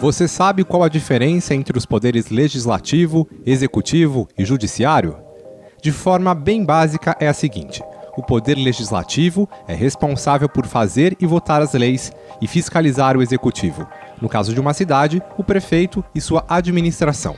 Você sabe qual a diferença entre os poderes legislativo, executivo e judiciário? De forma bem básica é a seguinte: o poder legislativo é responsável por fazer e votar as leis e fiscalizar o executivo. No caso de uma cidade, o prefeito e sua administração.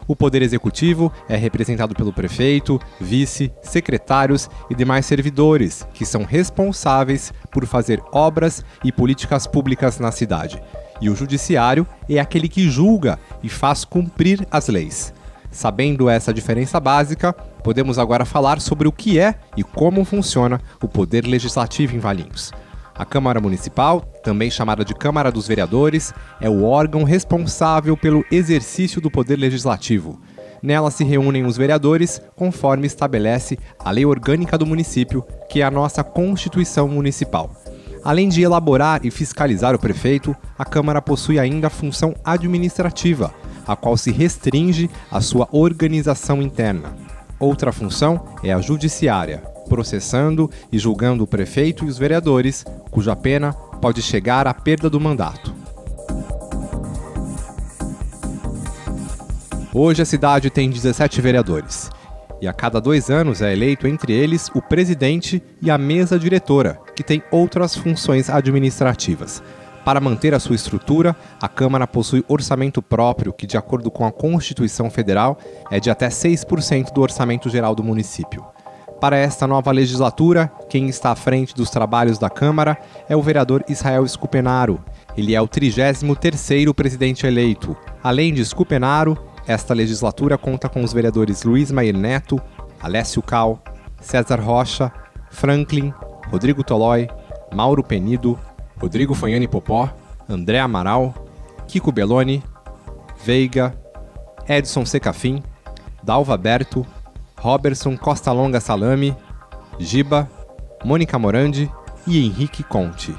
O poder executivo é representado pelo prefeito, vice, secretários e demais servidores, que são responsáveis por fazer obras e políticas públicas na cidade. E o judiciário é aquele que julga e faz cumprir as leis. Sabendo essa diferença básica, podemos agora falar sobre o que é e como funciona o poder legislativo em Valinhos. A Câmara Municipal, também chamada de Câmara dos Vereadores, é o órgão responsável pelo exercício do poder legislativo. Nela se reúnem os vereadores, conforme estabelece a Lei Orgânica do Município, que é a nossa Constituição Municipal. Além de elaborar e fiscalizar o prefeito, a Câmara possui ainda a função administrativa, a qual se restringe à sua organização interna. Outra função é a judiciária, processando e julgando o prefeito e os vereadores, cuja pena pode chegar à perda do mandato. Hoje a cidade tem 17 vereadores, e a cada 2 anos é eleito entre eles o presidente e a mesa diretora, que tem outras funções administrativas. Para manter a sua estrutura, a Câmara possui orçamento próprio que, de acordo com a Constituição Federal, é de até 6% do orçamento geral do município. Para esta nova legislatura, quem está à frente dos trabalhos da Câmara é o vereador Israel Scupenaro. Ele é o 33º presidente eleito. Além de Scupenaro, esta legislatura conta com os vereadores Luiz Mair Neto, Alessio Cal, César Rocha, Franklin, Rodrigo Tolói, Mauro Penido, Rodrigo Fanhani Popó, André Amaral, Kiko Belloni, Veiga, Edson Secafim, Dalva Berto, Roberson Costa Longa Salame, Giba, Mônica Morandi e Henrique Conte.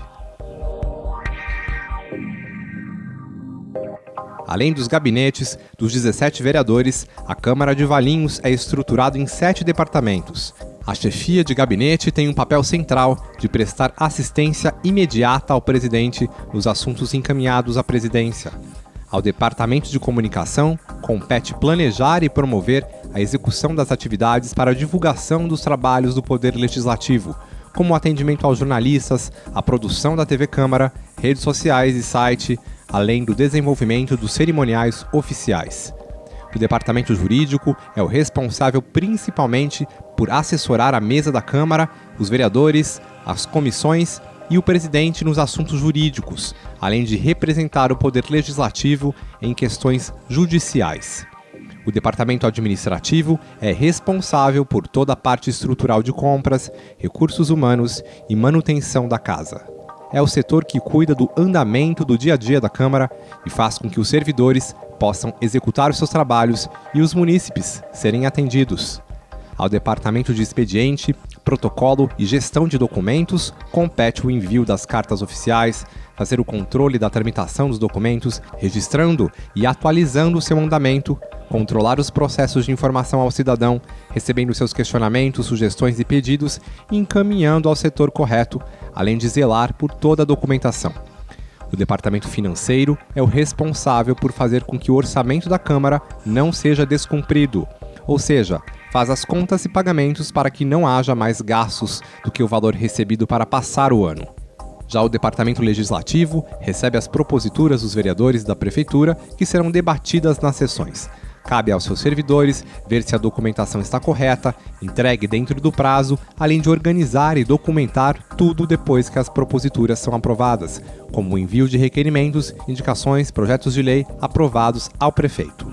Além dos gabinetes dos 17 vereadores, a Câmara de Valinhos é estruturada em 7 departamentos. A chefia de gabinete tem um papel central de prestar assistência imediata ao presidente nos assuntos encaminhados à presidência. Ao Departamento de Comunicação compete planejar e promover a execução das atividades para a divulgação dos trabalhos do Poder Legislativo, como o atendimento aos jornalistas, a produção da TV Câmara, redes sociais e site, além do desenvolvimento dos cerimoniais oficiais. O Departamento Jurídico é o responsável principalmente por assessorar a mesa da Câmara, os vereadores, as comissões e o presidente nos assuntos jurídicos, além de representar o Poder Legislativo em questões judiciais. O Departamento Administrativo é responsável por toda a parte estrutural de compras, recursos humanos e manutenção da casa. É o setor que cuida do andamento do dia a dia da Câmara e faz com que os servidores possam executar os seus trabalhos e os munícipes serem atendidos. Ao Departamento de Expediente, Protocolo e Gestão de Documentos compete o envio das cartas oficiais, fazer o controle da tramitação dos documentos, registrando e atualizando o seu andamento, controlar os processos de informação ao cidadão, recebendo seus questionamentos, sugestões e pedidos e encaminhando ao setor correto, além de zelar por toda a documentação. O Departamento Financeiro é o responsável por fazer com que o orçamento da Câmara não seja descumprido, ou seja, faz as contas e pagamentos para que não haja mais gastos do que o valor recebido para passar o ano. Já o Departamento Legislativo recebe as proposituras dos vereadores da Prefeitura que serão debatidas nas sessões. Cabe aos seus servidores ver se a documentação está correta, entregue dentro do prazo, além de organizar e documentar tudo depois que as proposituras são aprovadas, como o envio de requerimentos, indicações, projetos de lei aprovados ao prefeito.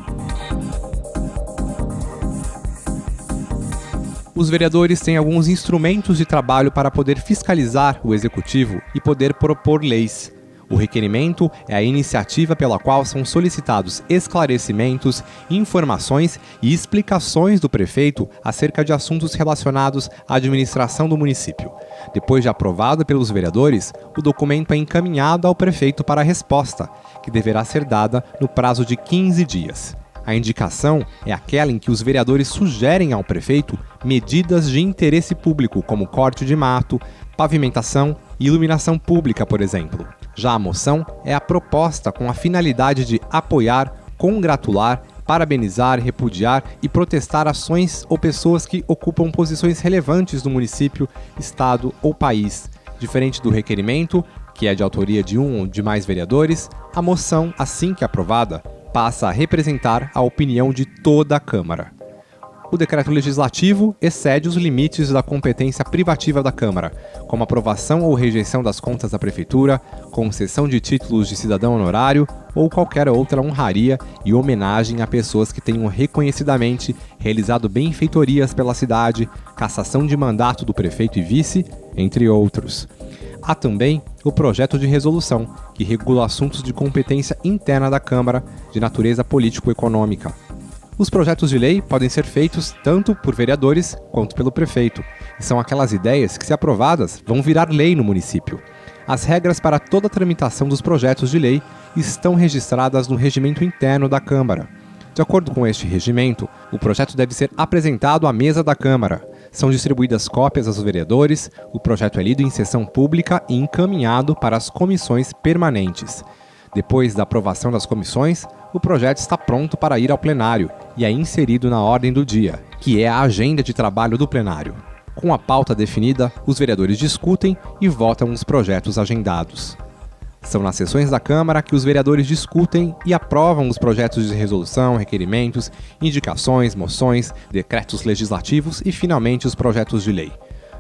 Os vereadores têm alguns instrumentos de trabalho para poder fiscalizar o executivo e poder propor leis. O requerimento é a iniciativa pela qual são solicitados esclarecimentos, informações e explicações do prefeito acerca de assuntos relacionados à administração do município. Depois de aprovado pelos vereadores, o documento é encaminhado ao prefeito para a resposta, que deverá ser dada no prazo de 15 dias. A indicação é aquela em que os vereadores sugerem ao prefeito medidas de interesse público, como corte de mato, pavimentação, e iluminação pública, por exemplo. Já a moção é a proposta com a finalidade de apoiar, congratular, parabenizar, repudiar e protestar ações ou pessoas que ocupam posições relevantes no município, estado ou país. Diferente do requerimento, que é de autoria de um ou de mais vereadores, a moção, assim que aprovada, passa a representar a opinião de toda a Câmara. O decreto legislativo excede os limites da competência privativa da Câmara, como aprovação ou rejeição das contas da Prefeitura, concessão de títulos de cidadão honorário ou qualquer outra honraria e homenagem a pessoas que tenham reconhecidamente realizado benfeitorias pela cidade, cassação de mandato do prefeito e vice, entre outros. Há também o projeto de resolução, que regula assuntos de competência interna da Câmara, de natureza político-econômica. Os projetos de lei podem ser feitos tanto por vereadores quanto pelo prefeito, e são aquelas ideias que, se aprovadas, vão virar lei no município. As regras para toda a tramitação dos projetos de lei estão registradas no regimento interno da Câmara. De acordo com este regimento, o projeto deve ser apresentado à mesa da Câmara. São distribuídas cópias aos vereadores, o projeto é lido em sessão pública e encaminhado para as comissões permanentes. Depois da aprovação das comissões, o projeto está pronto para ir ao plenário e é inserido na ordem do dia, que é a agenda de trabalho do plenário. Com a pauta definida, os vereadores discutem e votam os projetos agendados. São nas sessões da Câmara que os vereadores discutem e aprovam os projetos de resolução, requerimentos, indicações, moções, decretos legislativos e, finalmente, os projetos de lei.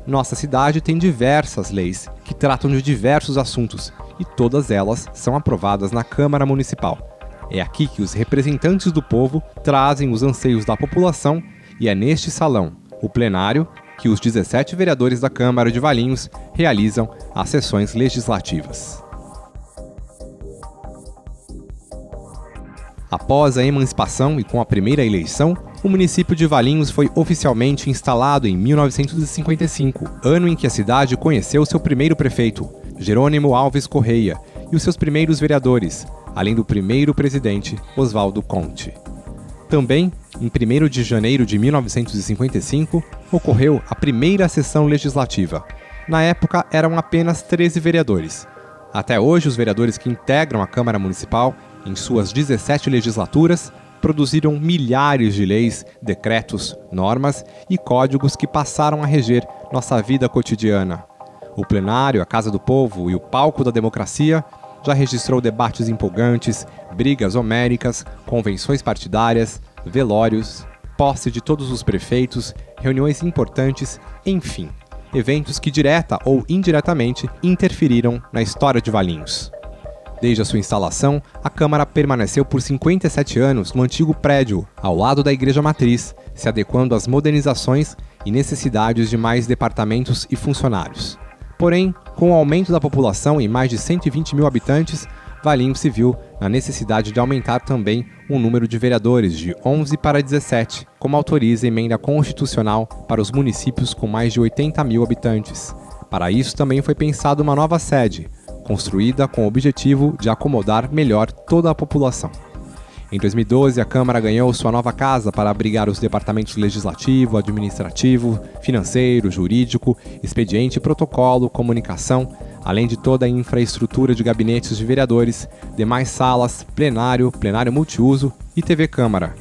Nossa cidade tem diversas leis que tratam de diversos assuntos e todas elas são aprovadas na Câmara Municipal. É aqui que os representantes do povo trazem os anseios da população e é neste salão, o plenário, que os 17 vereadores da Câmara de Valinhos realizam as sessões legislativas. Após a emancipação e com a primeira eleição, o município de Valinhos foi oficialmente instalado em 1955, ano em que a cidade conheceu seu primeiro prefeito, Jerônimo Alves Correia, e os seus primeiros vereadores, além do primeiro presidente, Oswaldo Conte. Também, em 1º de janeiro de 1955, ocorreu a primeira sessão legislativa. Na época, eram apenas 13 vereadores. Até hoje, os vereadores que integram a Câmara Municipal, em suas 17 legislaturas, produziram milhares de leis, decretos, normas e códigos que passaram a reger nossa vida cotidiana. O plenário, a Casa do Povo e o palco da democracia já registrou debates empolgantes, brigas homéricas, convenções partidárias, velórios, posse de todos os prefeitos, reuniões importantes, enfim, eventos que direta ou indiretamente interferiram na história de Valinhos. Desde a sua instalação, a Câmara permaneceu por 57 anos no antigo prédio, ao lado da Igreja Matriz, se adequando às modernizações e necessidades de mais departamentos e funcionários. Porém, com o aumento da população em mais de 120 mil habitantes, Valinhos se viu na necessidade de aumentar também o número de vereadores de 11 para 17, como autoriza a emenda constitucional para os municípios com mais de 80 mil habitantes. Para isso também foi pensada uma nova sede, construída com o objetivo de acomodar melhor toda a população. Em 2012, a Câmara ganhou sua nova casa para abrigar os departamentos legislativo, administrativo, financeiro, jurídico, expediente, protocolo, comunicação, além de toda a infraestrutura de gabinetes de vereadores, demais salas, plenário multiuso e TV Câmara.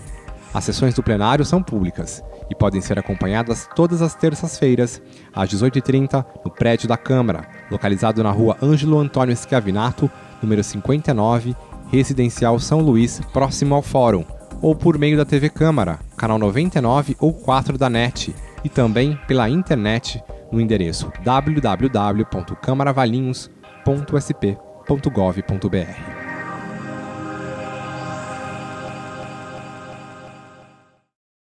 As sessões do plenário são públicas e podem ser acompanhadas todas as terças-feiras, às 18h30, no prédio da Câmara, localizado na rua Ângelo Antônio Schiavinato, número 59, Residencial São Luís, próximo ao Fórum, ou por meio da TV Câmara, canal 99 ou 4 da NET, e também pela internet no endereço www.câmaravalinhos.sp.gov.br.